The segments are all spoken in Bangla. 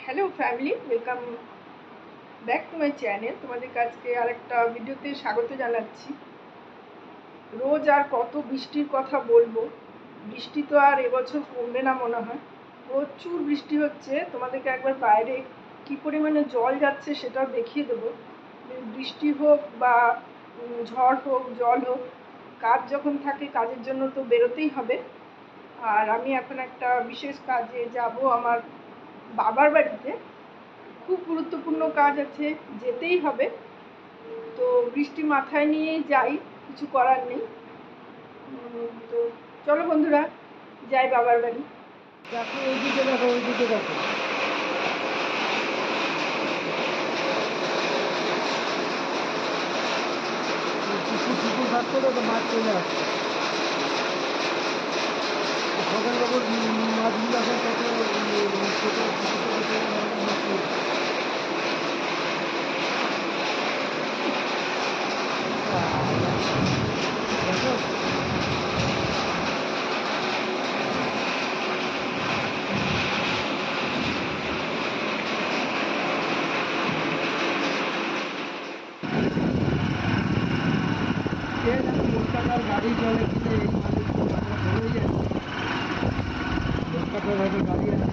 Hello family, welcome back to my channel. তোমাদের কাছে আরেকটা ভিডিওতে স্বাগত জানাচ্ছি। রোজ আর কত বৃষ্টির কথা বলবো, বৃষ্টি তো আর এবছর কমবে না মনে হয়। প্রচুর বৃষ্টি হচ্ছে, তোমাদেরকে একবার বাইরে কী পরিমাণে জল যাচ্ছে সেটাও দেখিয়ে দেবো। বৃষ্টি হোক বা ঝড় হোক, জল হোক, কাজ যখন থাকে কাজের জন্য তো বেরোতেই হবে। আর আমি এখন একটা বিশেষ কাজে যাব আমার বাবার বাড়িতে। খুব গুরুত্বপূর্ণ কাজ আছে, যেতেই হবে। তো বৃষ্টি মাথায় নিয়েই যাই, কিছু করার নেই। তো চলো বন্ধুরা, যাই বাবার বাড়ি। দেখো ওইদিকে, দেখো ওইদিকে, দেখো পুকুর থাকতে তো মাছ চলে আসছে। সকালবেলা মাছগুলো এখন কত ছোটো কলকাতার গাড়ি চলে কিনে এই ধরেই যাচ্ছে। কলকাতার হয়তো গাড়ি আছে।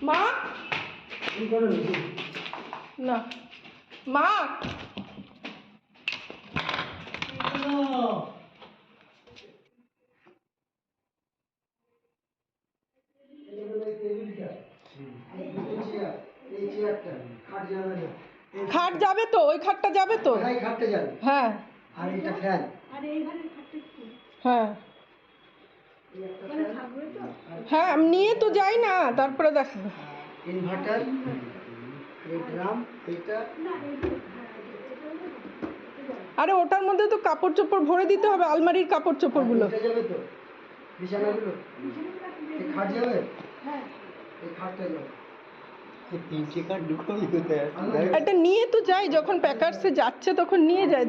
মা, না মা, খাট যাবে তো? ওই খাটটা যাবে তো? হ্যাঁ, আর এটা ফ্যান। হ্যাঁ হ্যাঁ, আমি নিয়ে তো যাই না, তারপরে দেখো। ইনভার্টার, এই ড্রাম, এইটা। আরে ওটার মধ্যে তো কাপড় চোপড় ভরে দিতে হবে, আলমারির কাপড় চোপড়গুলো। এটা যাবে তো বিছানাগুলো? এই খাট যাবে? এই খাটটা যাবে। তিনটে খাট ঢুকাই হতে এটা নিয়ে তো যাই, যখন প্যাকার্সে যাচ্ছে তখন নিয়ে যায়।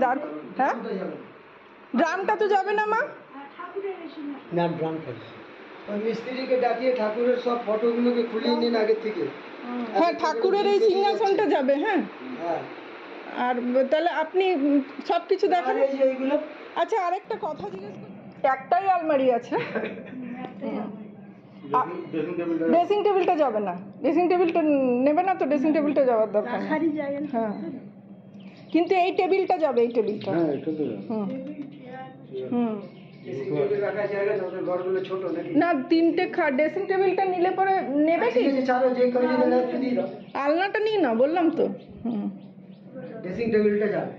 হ্যাঁ, ড্রামটা তো যাবে না মা? না, ড্রাম থাকবে। ওই মিস্ত্রিকে ডাকিয়ে ঠাকুরের সব ফটোগুলোকে খুলিয়ে নিন আগের থেকে। হ্যাঁ, ঠাকুরের এই সিংহাসনটা যাবে। হ্যাঁ, হ্যাঁ। আর তাহলে আপনি সব কিছু দেখান। এই যে এইগুলো। আচ্ছা, আরেকটা কথা জিজ্ঞেস করি, একটাই আলমারি আছে? ড্রেসিং টেবিলটা যাবে না? ড্রেসিং টেবিলটা নেবে না তো? ড্রেসিং টেবিলটা যাওয়ার দরকার নেই। হ্যাঁ, কিন্তু এই টেবিলটা যাবে, এই টেবিলটা। হ্যাঁ, এটা তো হুম হুম। না, তিনটে ড্রেসিং টেবিলটা নিলে পরে নেবে কি? আলনাটা নিয়ে না, বললাম তো। হুম, ড্রেসিং টেবিলটা যাবে।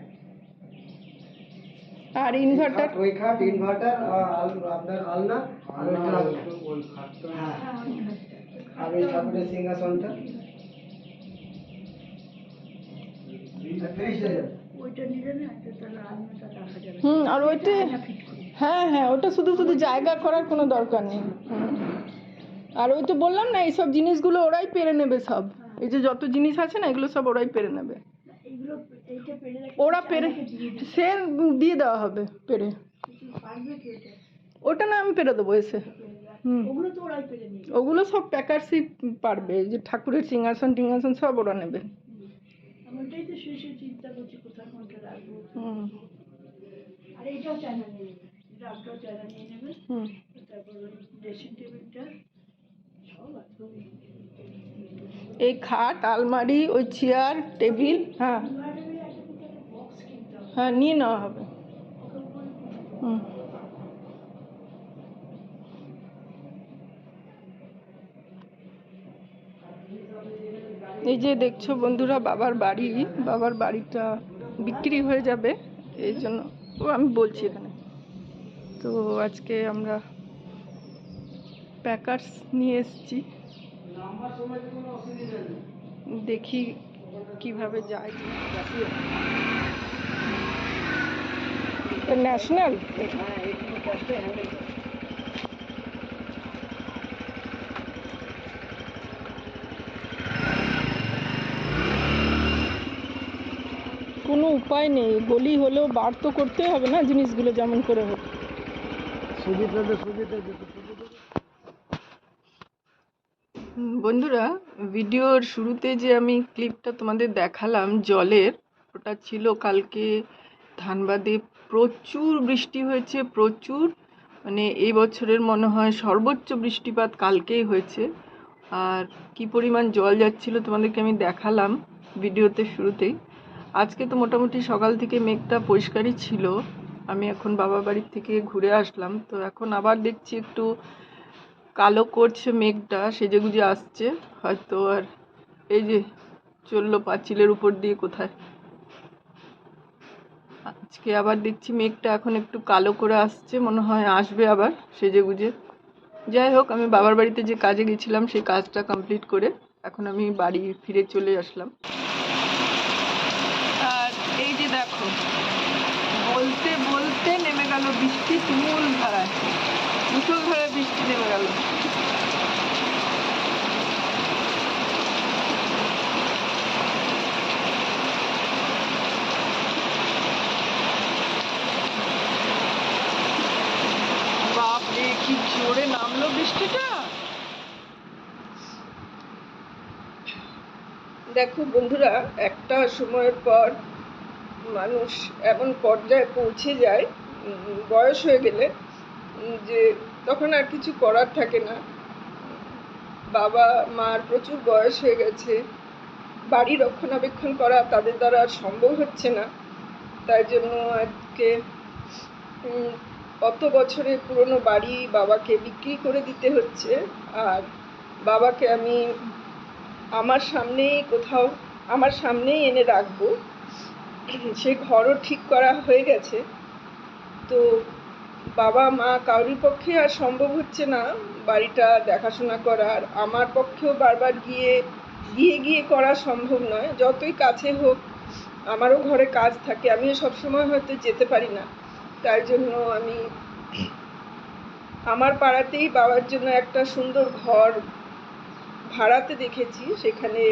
আর ইনভার্টার, ওই খাট ইনভার্টার আপনার আলনা আর ওই খাটটা, হ্যাঁ, আর ওই ঠাকুরের সিংহাসনটা আর ওইটা, হ্যাঁ হ্যাঁ, ওটা শুধু শুধু জায়গা করার কোনো দরকার নেই। আর ওই তো বললাম না, এইসব জিনিসগুলো ওরাই পেরে নেবে সব। এই যে যত জিনিস আছে না, এগুলো সব ওরাই পেরে নেবে। ওরা পেরে, সে দিয়ে দেওয়া হবে পেরে। ওটা না, আমি পেরে দেবো এসে। ওগুলো সব প্যাকার্সই পারবে, যে ঠাকুরের সিংহাসন টিংহাসন সব ওরা নেবে। এই খাট, আলমারি, ওই চেয়ার টেবিল, হ্যাঁ হ্যাঁ, নিয়ে নেওয়া হবে। এই যে দেখছো বন্ধুরা, বাবার বাড়ি, বাবার বাড়িটা বিক্রি হয়ে যাবে, এই জন্য আমি বলছি এখানে। তো আজকে আমরা প্যাকার্স নিয়ে এসেছি, দেখি কিভাবে যায়। ন্যাশনাল, কোনো উপায় নেই, গলি হলেও বার তো করতে হবে না জিনিসগুলো, যেমন করে হোক। বন্ধুরা, ভিডিওর শুরুতে যে আমি ক্লিপটা তোমাদের দেখালাম জলের, ওটা ছিল কালকে ধানবাদে প্রচুর বৃষ্টি হয়েছে, প্রচুর, মানে এই বছরের মনে হয় সর্বোচ্চ বৃষ্টিপাত কালকেই হয়েছে। আর কি পরিমাণ জল যাচ্ছিল তোমাদেরকে আমি দেখালাম ভিডিওতে শুরুতেই। আজকে তো মোটামুটি সকাল থেকে মেঘটা পরিষ্কারই ছিল। আমি এখন বাবা বাড়ির থেকে ঘুরে আসলাম, তো এখন আবার দেখছি একটু কালো করছে মেঘটা, সেজেগুজে আসছে হয়তো। আর এই যে চললো পাঁচিলের উপর দিয়ে কোথায়, আজকে আবার দেখছি মেঘটা এখন একটু কালো করে আসছে, মনে হয় আসবে আবার সেজেগুজে। যাই হোক, আমি বাবার বাড়িতে যে কাজে গেছিলাম সেই কাজটা কমপ্লিট করে এখন আমি বাড়ি ফিরে চলে আসলাম। আর এই যে দেখো, বলতে বলতে নেমে গেল বৃষ্টি তুমুল ধারায়, মুষলধারে বৃষ্টি নেমে গেল। বাপরে, কি জোরে নামলো বৃষ্টিটা। দেখো বন্ধুরা, একটা সময়ের পর মানুষ এমন পর্যায়ে পৌঁছে যায়, বয়স হয়ে গেলে, যে তখন আর কিছু করার থাকে না। বাবা মার প্রচুর বয়স হয়ে গেছে, বাড়ি রক্ষণাবেক্ষণ করা তাদের দ্বারা আর সম্ভব হচ্ছে না। তাই জন্য আজকে কত বছরের পুরনো বাড়ি বাবাকে বিক্রি করে দিতে হচ্ছে। আর বাবাকে আমি আমার সামনেই এনে রাখবো। সে ঘরও ঠিক করা হয়ে গেছে। তো বাবা মা কারোর পক্ষে আর সম্ভব হচ্ছে না বাড়িটা দেখাশোনা করার, আমার পক্ষেও বারবার গিয়ে গিয়ে করা সম্ভব নয়। যতই কাছে হোক, আমারও ঘরে কাজ থাকে, আমিও সবসময় হয়তো যেতে পারি না। তাই জন্য আমি আমার পাড়াতেই বাবার জন্য একটা সুন্দর ঘর ভাড়াতে দেখেছি, সেখানে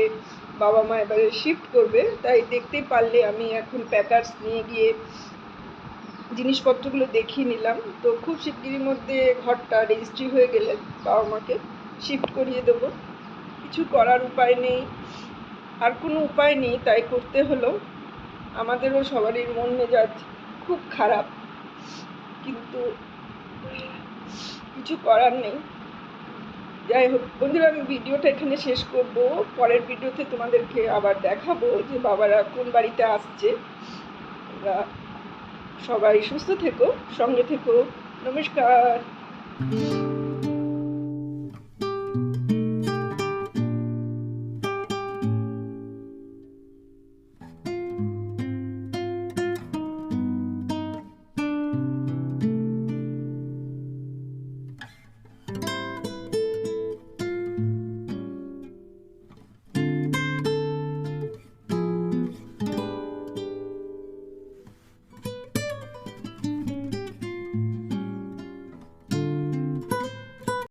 বাবা মা এবারে শিফট করবে। তাই দেখতেই পারলে আমি এখন প্যাকার্স নিয়ে গিয়ে জিনিসপত্রগুলো দেখিয়ে নিলাম। তো খুব শিগগিরির মধ্যে ঘরটা রেজিস্ট্রি হয়ে গেলে বাবা মাকে শিফট করিয়ে দেবো। কিছু করার উপায় নেই, আর কোনো উপায় নেই, তাই করতে হলো। আমাদেরও সবারই মন মেজাজ খুব খারাপ, কিন্তু কিছু করার নেই। যাই হোক বন্ধুরা, আমি ভিডিওটা এখানে শেষ করব। পরের ভিডিওতে তোমাদেরকে আবার দেখাবো যে বাবারা কোন বাড়িতে আসছে। তোমরা সবাই সুস্থ থেকো, সঙ্গে থেকো। নমস্কার।